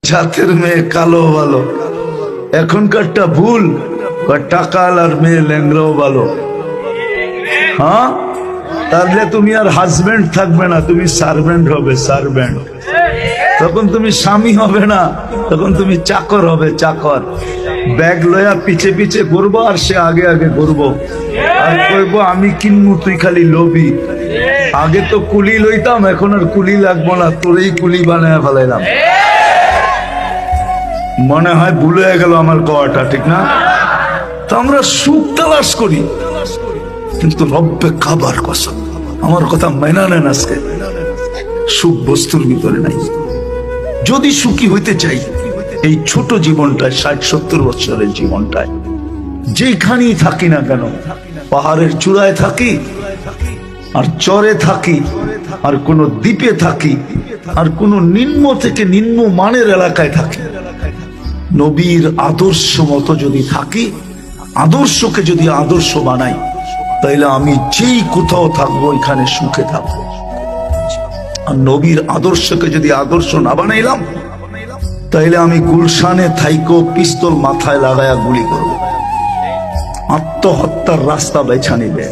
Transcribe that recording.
জাতের মেয়ে কালো ভালো, এখনকারটা ভুল, টাকালার মেয়ে ল্যাংরাও ভালো। হ্যাঁ, তাহলে তুমি আর হাজবেন্ড থাকবে না, তুমি সার্ভেন্ট হবে, সার্ভেন্ট। তখন তুমি স্বামী হবে না, তখন তুমি চাকর হবে, চাকর। ব্যাগ লয়া পিছে পিছে ঘুরবো আর সে আগে আগে ঘুরবো, আর কইবো আমি কিনবো, তুই খালি লোভি। আগে তো কুলি লইতাম, এখন আর কুলি লাগবো না, তোরেই কুলি বানায় ফেলাইলাম। মনে হয় ভুল হয়ে গেল আমার কথাটা, ঠিক না? তো আমরা সুখ তালাশ করি, কিন্তু রব্বে কাবার কসম, আমার কথা মেনা নেন আজকে, সুখ বস্তুর ভিতরে নাই। যদি সুখী হইতে চাই এই ছোট জীবনটায়, 60-70 বছরের জীবনটায়, যেখানেই থাকি না কেন, পাহাড়ের চূড়ায় থাকি আর চরে থাকি আর কোন দ্বীপে থাকি আর কোন নিম্ন থেকে নিম্ন মানের এলাকায় থাকি, নবীর আদর্শ মতো যদি থাকি, আদর্শকে যদি আদর্শ বানাই, তাইলে আমি যেই কোথাও থাকবো এখানে সুখে থাকবো। আর নবীর আদর্শকে যদি আদর্শ না বানাইলাম, তাইলে আমি গুলশানে থাইকো পিস্তল মাথায় লাগায়া গুলি করব, আত্মহত্যার রাস্তা বেছা নিবে।